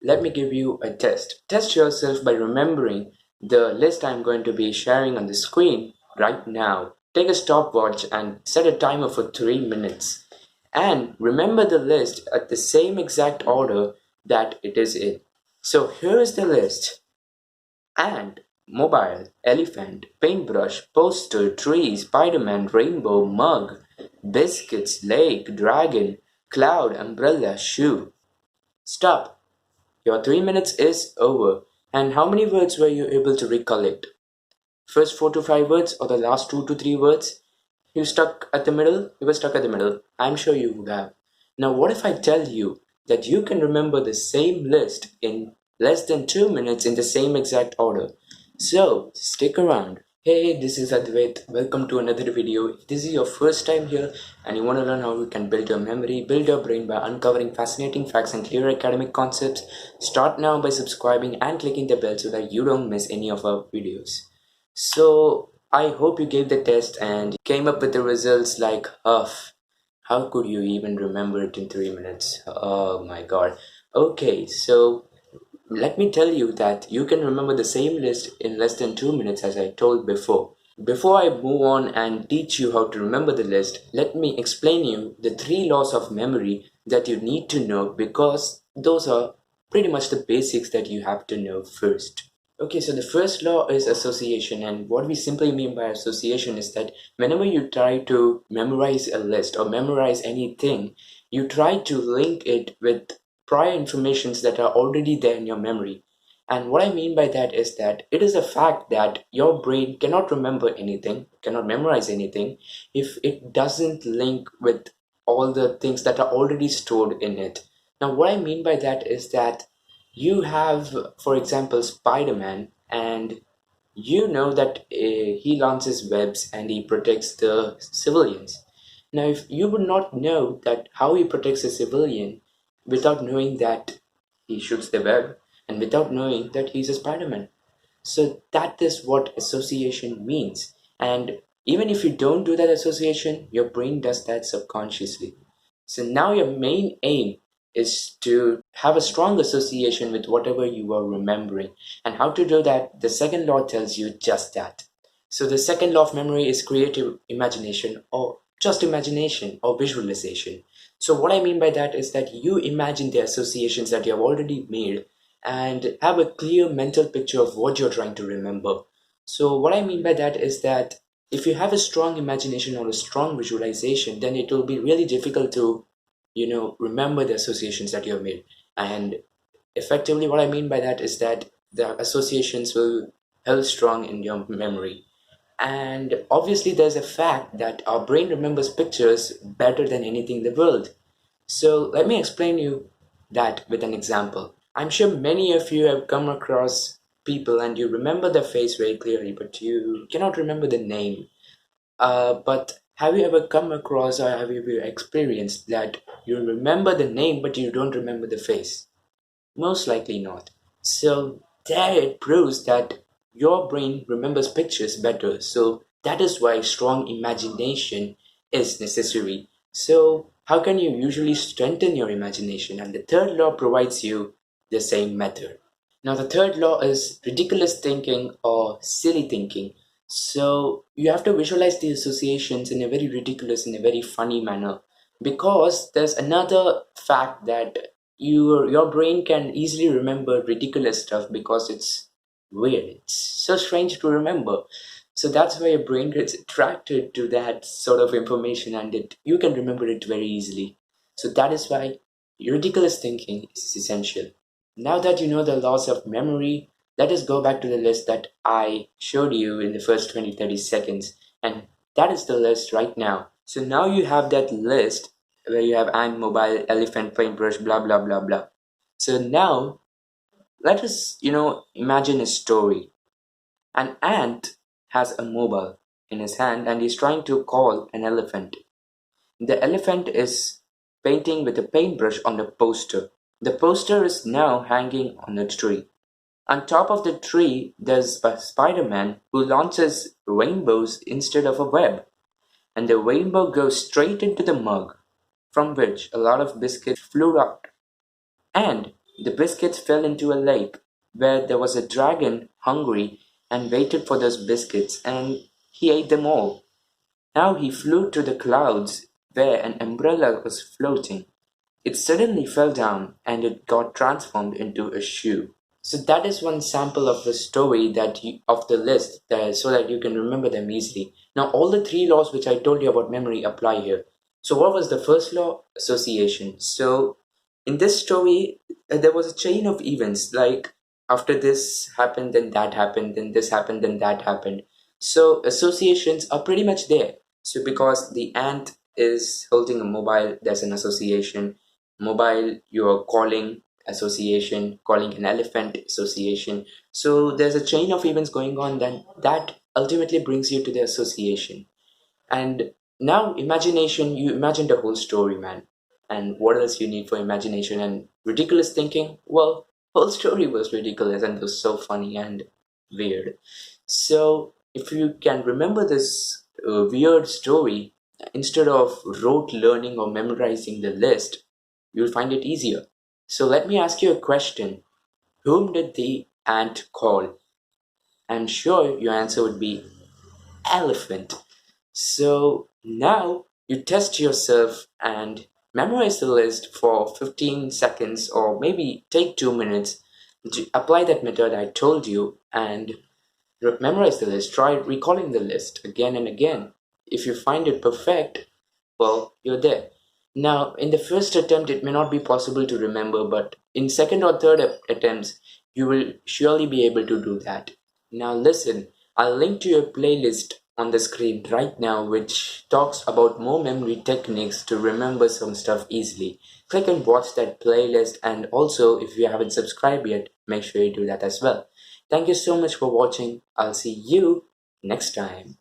let me give you a test. Test yourself by remembering the list I'm going to be sharing on the screen right now. Take a stopwatch and set a timer for 3 minutes. And remember the list at the same exact order that it is in. So here is the list: ant, mobile, elephant, paintbrush, poster, tree, Spider-Man, rainbow, mug, biscuits, lake, dragon, cloud, umbrella, shoe. Stop. Your 3 minutes is over. And how many words were you able to recollect? First 4 to 5 words or the last 2 to 3 words? You stuck at the middle? You were stuck at the middle. I'm sure you would have. Now, what if I tell you that you can remember the same list in less than 2 minutes in the same exact order? So, stick around. Hey, this is Advaith. Welcome to another video. If this is your first time here and you want to learn how you can build your memory, build your brain by uncovering fascinating facts and clear academic concepts, start now by subscribing and clicking the bell so that you don't miss any of our videos. So, I hope you gave the test and came up with the results like, how could you even remember it in 3 minutes? Oh my god. Okay, so let me tell you that you can remember the same list in less than 2 minutes as I told before. Before I move on and teach you how to remember the list, let me explain you the 3 laws of memory that you need to know, because those are pretty much the basics that you have to know first. Okay, so the first law is association, and what we simply mean by association is that whenever you try to memorize a list or memorize anything, you try to link it with prior informations that are already there in your memory. And what I mean by that is that it is a fact that your brain cannot remember anything, cannot memorize anything, if it doesn't link with all the things that are already stored in it. Now, what I mean by that is that you have, for example, Spider-Man, and you know that he launches webs and he protects the civilians. Now, if you would not know that how he protects a civilian without knowing that he shoots the web and without knowing that he's a Spider-Man. So that is what association means. And even if you don't do that association, your brain does that subconsciously. So now your main aim is to have a strong association with whatever you are remembering. And how to do that, the second law tells you just that. So the second law of memory is creative imagination, or just imagination or visualization. So what I mean by that is that you imagine the associations that you have already made and have a clear mental picture of what you're trying to remember. So what I mean by that is that if you have a strong imagination or a strong visualization, then it will be really difficult to, remember the associations that you have made. And effectively, what I mean by that is that the associations will hold strong in your memory. And obviously, there's a fact that our brain remembers pictures better than anything in the world. So let me explain you that with an example. I'm sure many of you have come across people and you remember their face very clearly, but you cannot remember the name. But have you ever come across, or have you ever experienced that you remember the name but you don't remember the face? Most likely not. So there it proves that your brain remembers pictures better. So that is why strong imagination is necessary. So how can you usually strengthen your imagination? And the third law provides you the same method. Now the third law is ridiculous thinking or silly thinking. So you have to visualize the associations in a very ridiculous, in a very funny manner, because there's another fact that your brain can easily remember ridiculous stuff because it's weird. It's so strange to remember. So that's why your brain gets attracted to that sort of information, and you can remember it very easily. So that is why ridiculous thinking is essential. Now that you know the laws of memory, let us go back to the list that I showed you in the first 20-30 seconds. And that is the list right now. So now you have that list where you have ant, mobile, elephant, paintbrush, blah, blah, blah, blah. So now let us, imagine a story. An ant has a mobile in his hand and he's trying to call an elephant. The elephant is painting with a paintbrush on a poster. The poster is now hanging on a tree. On top of the tree, there's a Spider-Man who launches rainbows instead of a web. And the rainbow goes straight into the mug, from which a lot of biscuits flew out. And The biscuits fell into a lake where there was a dragon hungry and waited for those biscuits, and he ate them all. Now he flew to the clouds where an umbrella was floating. It suddenly fell down and it got transformed into a shoe. So that is one sample of the story of the list there, so that you can remember them easily. Now all the three laws which I told you about memory apply here. So what was the first law? Association. So in this story, there was a chain of events, like after this happened, then that happened, then this happened, then that happened. So associations are pretty much there. So because the ant is holding a mobile, there's an association. Mobile, you're calling, association, calling an elephant, association. So there's a chain of events going on, then that ultimately brings you to the association. And now imagination, you imagine the whole story, man. And what else you need for imagination? And ridiculous thinking? Well, whole story was ridiculous and was so funny and weird. So if you can remember this weird story, instead of rote learning or memorizing the list, you'll find it easier. So let me ask you a question. Whom did the ant call? I'm sure your answer would be elephant. So now you test yourself and memorize the list for 15 seconds, or maybe take 2 minutes to apply that method I told you, and memorize the list. Try recalling the list again and again. If you find it perfect, well, you're there. Now, in the first attempt, it may not be possible to remember, but in second or third attempts, you will surely be able to do that. Now, listen, I'll link to your playlist on the screen right now, which talks about more memory techniques to remember some stuff easily. Click and watch that playlist, and also, if you haven't subscribed yet, make sure you do that as well. Thank you so much for watching. I'll see you next time.